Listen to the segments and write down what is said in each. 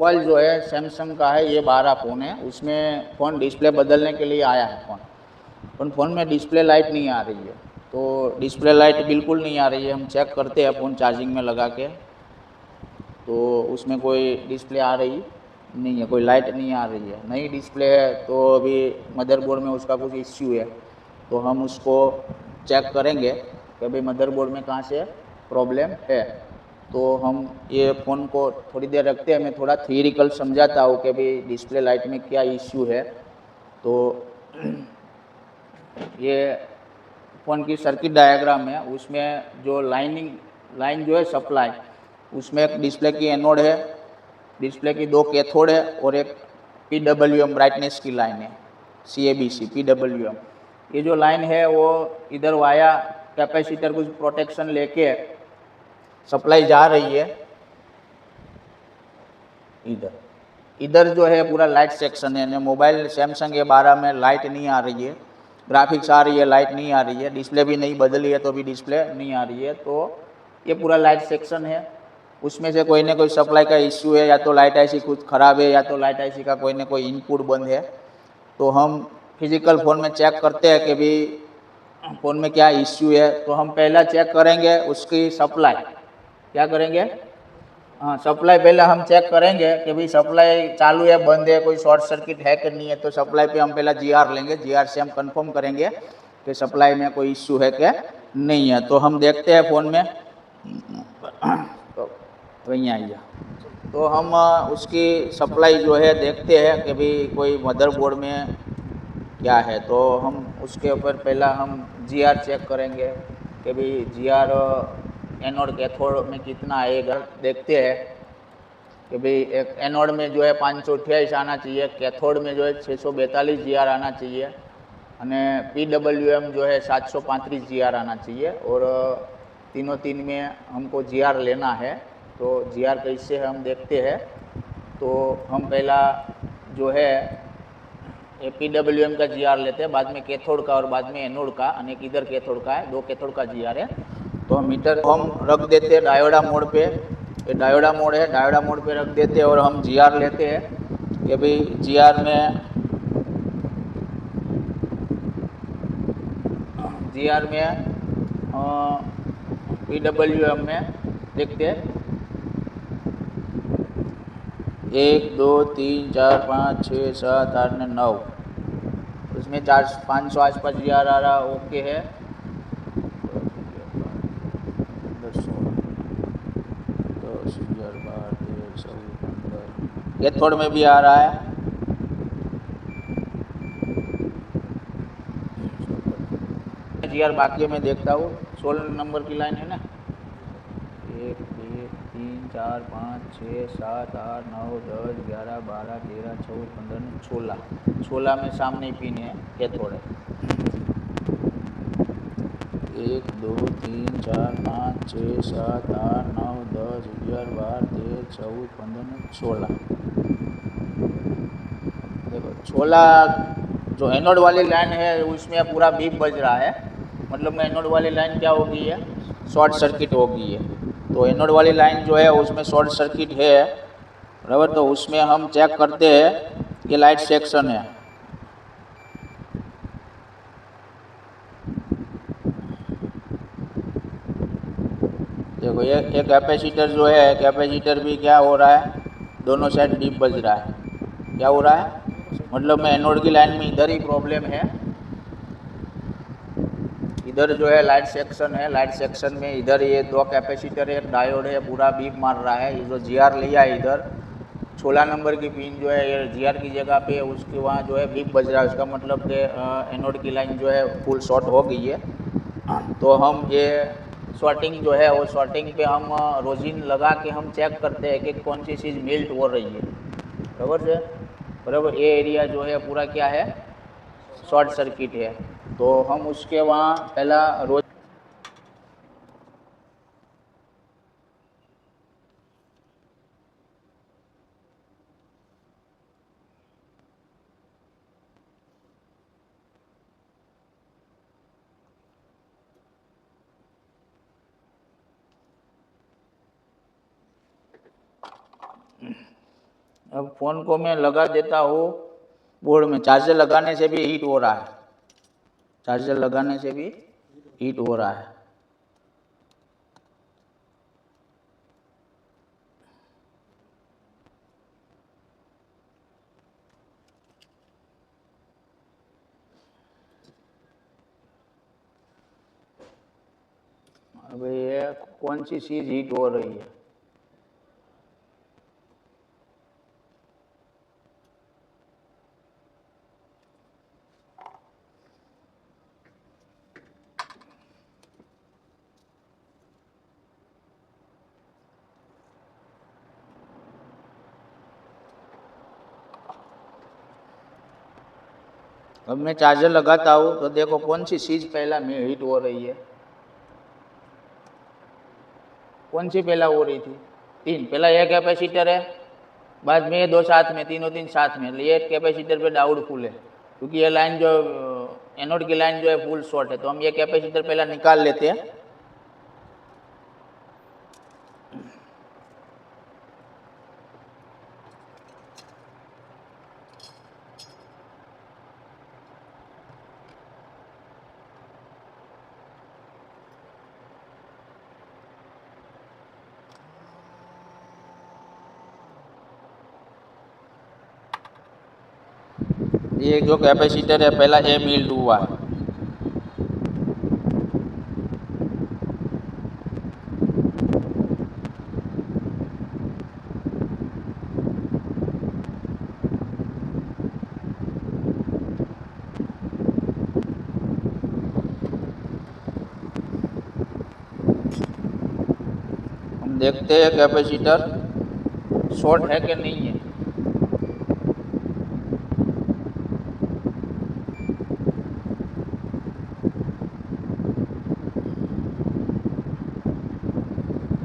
Mobile जो है Samsung का है, ये 12 फ़ोन है। उसमें फ़ोन डिस्प्ले बदलने के लिए आया है फ़ोन में डिस्प्ले लाइट नहीं आ रही है। तो डिस्प्ले लाइट बिल्कुल नहीं आ रही है। हम चेक करते हैं फ़ोन चार्जिंग में लगा के, तो उसमें कोई डिस्प्ले आ रही नहीं है, कोई लाइट नहीं आ रही है। नई डिस्प्ले है तो अभी मदरबोर्ड में उसका कुछ इश्यू है, तो हम उसको चेक करेंगे कि भाई मदरबोर्ड में कहाँ से प्रॉब्लम है। तो हम ये फ़ोन को थोड़ी देर रखते हैं, मैं थोड़ा थियरिकल समझाता हूँ कि भाई डिस्प्ले लाइट में क्या इश्यू है। तो ये फ़ोन की सर्किट डायग्राम है, उसमें जो लाइन जो है सप्लाई, उसमें एक डिस्प्ले की एनोड है, डिस्प्ले की 2 कैथोड है और एक PWM ब्राइटनेस की लाइन है, CABC PWM। ये जो लाइन है वो इधर वाया कैपेसिटर कुछ प्रोटेक्शन लेके सप्लाई जा रही है। इधर जो है पूरा लाइट सेक्शन है। मोबाइल सैमसंग A12 में लाइट नहीं आ रही है, ग्राफिक्स आ रही है, लाइट नहीं आ रही है, डिस्प्ले भी नहीं बदली है तो भी डिस्प्ले नहीं आ रही है। तो ये पूरा लाइट सेक्शन है। उसमें से कोई ना कोई सप्लाई का इश्यू है, या तो लाइट आईसी खुद ख़राब है, या तो लाइट आईसी का कोई ना कोई इनपुट बंद है। तो हम फिजिकल फ़ोन में चेक करते हैं कि भाई फ़ोन में क्या इश्यू है। तो हम पहला चेक करेंगे उसकी सप्लाई। क्या करेंगे? हाँ, सप्लाई पहले हम चेक करेंगे कि भाई सप्लाई चालू है, बंद है, कोई शॉर्ट सर्किट है कि नहीं है। तो सप्लाई पे हम पहला GR लेंगे, GR से हम कंफर्म करेंगे कि सप्लाई में कोई इश्यू है कि नहीं है। तो हम देखते हैं फ़ोन में, तो यहाँ आइए। तो हम उसकी सप्लाई जो है देखते हैं कि भाई कोई मदरबोर्ड में क्या है। तो हम उसके ऊपर पहला हम GR चेक करेंगे कि भाई GR एनोड कैथोड में कितना आएगा। देखते हैं कि भाई एक एनोड में जो है 528 आना चाहिए, कैथोड में जो है 642 GR आना चाहिए, અને PWM जो है 735 GR आना चाहिए। और तीन में हमको GR लेना है। तो GR कैसे है हम देखते हैं। तो हम पहला जो है PWM का GR लेते हैं, बाद में कैथोड का और बाद में एनोड का, और एक इधर कैथोड का है, 2 कैथोड का GR है। तो हम मीटर को हम रख देते हैं डायोडा मोड पे। ये डायोडा मोड है, डायोडा मोड पे रख देते हैं और हम GR लेते हैं कि भाई GR में PWM में देखते हैं 1 2 3 4 5 6 7 8 ने 9, उसमें 500 आसपास GR आ रहा, ओके है। 10 11 12 13 14 15 कैथोड में भी आ रहा है। GR बाकी मैं देखता हूँ। 16 नंबर की लाइन है ना, 1 2 3 4 5 6 7 8 9 10 11 12 13 14 15 16 में सामने पिन है, कैथोड है। 1 2 3 4 5 6 7 8 9 10 11 12 13 14 15 16। देखो 16 जो एनोड वाली लाइन है उसमें पूरा बीप बज रहा है, मतलब में एनोड वाली लाइन क्या हो गई है, शॉर्ट सर्किट हो गई है। तो एनोड वाली लाइन जो है उसमें शॉर्ट सर्किट है, बराबर। तो उसमें हम चेक करते हैं, ये लाइट सेक्शन है। देखो ये कैपेसिटर जो है, कैपेसिटर भी क्या हो रहा है, दोनों साइड बीप बज रहा है। क्या हो रहा है, मतलब में एनोड की लाइन में इधर ही प्रॉब्लम है। इधर जो है लाइट सेक्शन है, लाइट सेक्शन में इधर ये 2 कैपेसिटर है, एक डायोड है, पूरा बीप मार रहा है। ये जो GR लिया है इधर 16 नंबर की पिन जो है ये GR की जगह पे, उसके वहाँ जो है बीप बज रहा है। उसका मतलब कि एनोड की लाइन जो है फुल शॉर्ट हो गई है। तो हम ये शॉर्टिंग जो है वो शॉर्टिंग पे हम रोजिन लगा के हम चेक करते हैं कि कौन सी चीज़ मेल्ट हो रही है, बराबर से। बराबर, ये एरिया जो है पूरा क्या है, शॉर्ट सर्किट है। तो हम उसके वहाँ पहला रोज अब फ़ोन को मैं लगा देता हूँ बोर्ड में, चार्जर लगाने से भी हीट हो रहा है, चार्जर लगाने से भी हीट हो रहा है। अब ये कौन सी चीज़ हीट हो रही है? अब मैं चार्जर लगाता हूँ तो देखो कौन सी चीज़ पहला में हीट हो रही है। कौन सी पहला हो रही थी? तीन। पहला ये कैपेसिटर है, बाद में ये दो साथ में, तीनों तीन साथ में, ये कैपेसिटर पे डाउटफुल है क्योंकि ये लाइन जो एनोड की लाइन जो है फुल शॉर्ट है, तो हम ये कैपेसिटर पहला निकाल लेते हैं। ये जो कैपेसिटर है पहला ए मिल्ट हुआ है, हम देखते हैं कैपेसिटर शॉर्ट है कि नहीं है।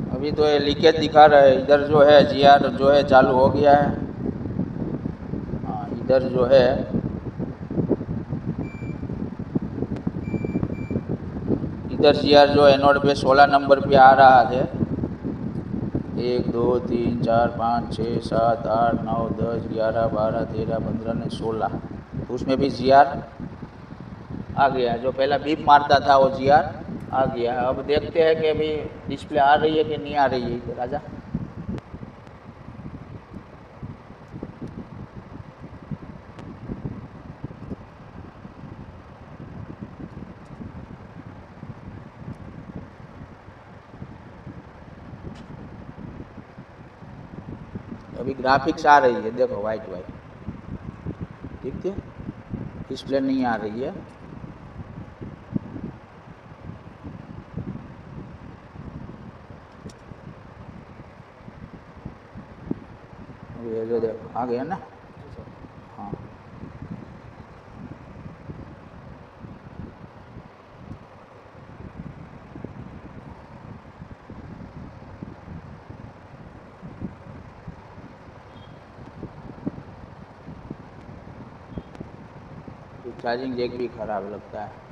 अभी तो ये लीकेज दिखा रहा है, इधर जो है जीआर जो है चालू हो गया है। हाँ, इधर जो है इधर जीआर जो एनोड पे 16 नंबर पे आ रहा है। 1 2 3 4 5 6 7 8 9 10 11 12 13 15 ने 16, तो उसमें भी जीआर आ गया। जो पहला बीप मारता था वो जीआर आ गया। अब देखते हैं कि अभी डिस्प्ले आ रही है कि नहीं आ रही है। राजा अभी ग्राफिक्स आ रही है, देखो वाइट वाइट ठीक है, डिस्प्ले नहीं आ रही है। ये जो देखो आ गया ना। हाँ, चार्जिंग जैक भी खराब लगता है।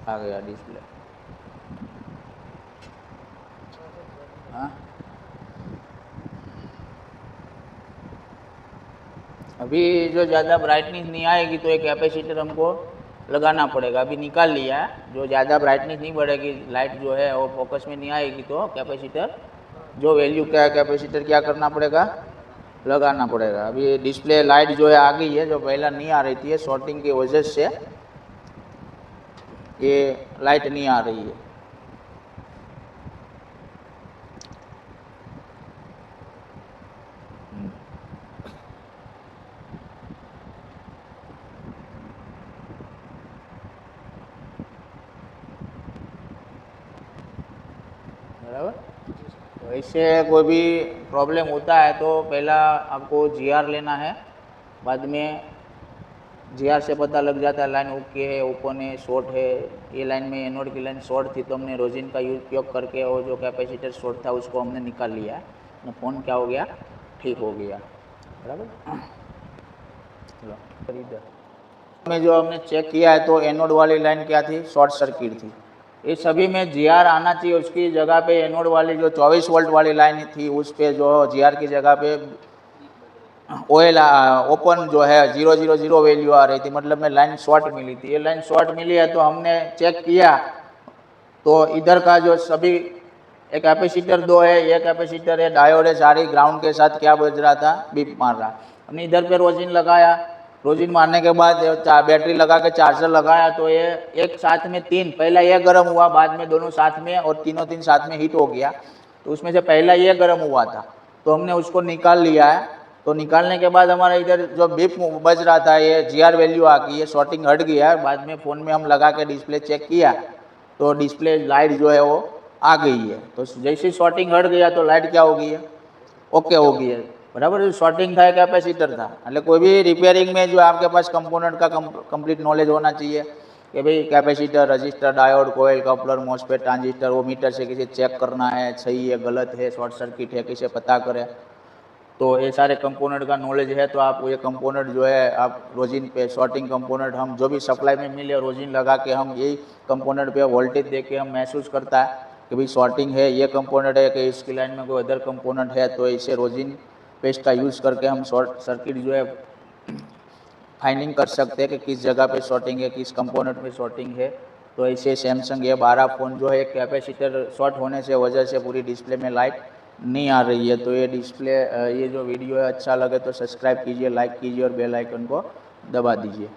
आ गया डिस्प्ले। हाँ, अभी जो ज़्यादा ब्राइटनेस नहीं आएगी तो एक कैपेसिटर हमको लगाना पड़ेगा। अभी निकाल लिया है, जो ज़्यादा ब्राइटनेस नहीं बढ़ेगी, लाइट जो है वो फोकस में नहीं आएगी, तो कैपेसिटर जो वैल्यू क्या है कैपेसिटर क्या करना पड़ेगा, लगाना पड़ेगा। अभी डिस्प्ले लाइट जो है आ गई है, जो पहला नहीं आ रही थी, शॉर्टिंग की वजह से ये लाइट नहीं आ रही है। बराबर। तो इससे कोई भी प्रॉब्लम होता है तो पहला आपको जीआर लेना है, बाद में जीआर से पता लग जाता है लाइन ओके है, ओपन है, शॉर्ट है। ये लाइन में एनोड की लाइन शॉर्ट थी तो हमने रोजिन का उपयोग करके वो जो कैपेसिटर शॉर्ट था उसको हमने निकाल लिया, फ़ोन क्या हो गया, ठीक हो गया। बराबर। चलो इधर में जो हमने चेक किया है तो एनोड वाली लाइन क्या थी, शॉर्ट सर्किट थी। ये सभी में जीआर आना चाहिए, उसकी जगह पे एनोड वाली जो 24 वोल्ट वाली लाइन थी उस पे जो जीआर की जगह पे ऑयल ओपन जो है 000 वैल्यू आ रही थी, मतलब में लाइन शॉर्ट मिली थी। ये लाइन शॉर्ट मिली है तो हमने चेक किया तो इधर का जो सभी एक कैपेसिटर दो है, ये कैपेसिटर है, डायोड है, सारी ग्राउंड के साथ क्या बज रहा था, बीप मार रहा। हमने इधर पे रोजिन लगाया, रोजिन मारने के बाद बैटरी लगा के चार्जर लगाया तो ये एक साथ में तीन, पहला ये गर्म हुआ, बाद में दोनों साथ में और तीनों तीन साथ में हीट हो गया। तो उसमें से पहला ये गर्म हुआ था तो हमने उसको निकाल लिया है। तो निकालने के बाद हमारा इधर जो बीप बज रहा था ये जीआर वैल्यू आ गई है, शॉर्टिंग हट गया है। बाद में फ़ोन में हम लगा के डिस्प्ले चेक किया तो डिस्प्ले लाइट जो है वो आ गई है। तो जैसे शॉर्टिंग हट गया तो लाइट क्या हो गई है, ओके हो गई है, बराबर। शॉर्टिंग था कैपेसिटर था, એટલે कोई भी रिपेयरिंग में जो आपके पास कंपोनेंट का कंप्लीट नॉलेज होना चाहिए कि भाई कैपेसिटर, रजिस्टर, डायोड, कोयल, कपलर, मॉसफेट, ट्रांजिस्टर, वो मीटर से किसी चेक करना है, सही है, गलत है, शॉर्ट सर्किट है, किसे पता करें। तो ये सारे कंपोनेंट का नॉलेज है तो आप ये कंपोनेंट जो है आप रोजिन पे शॉर्टिंग कंपोनेंट हम जो भी सप्लाई में मिले रोजिन लगा के हम यही कंपोनेंट पे वोल्टेज दे के हम महसूस करता है कि भाई शॉर्टिंग है, ये कंपोनेंट है कि इसकी लाइन में कोई अदर कंपोनेंट है, तो इसे रोजिन पेस्ट का यूज़ करके हम शॉर्ट सर्किट जो है फाइंडिंग कर सकते हैं कि किस जगह पे शॉर्टिंग है, किस कंपोनेंट में शॉर्टिंग है। तो ऐसे सैमसंग ये 12 फ़ोन जो है कैपेसिटर शॉर्ट होने से वजह से पूरी डिस्प्ले में लाइट नहीं आ रही है। तो ये डिस्प्ले ये जो वीडियो है अच्छा लगे तो सब्सक्राइब कीजिए, लाइक कीजिए और बेल आइकन को दबा दीजिए।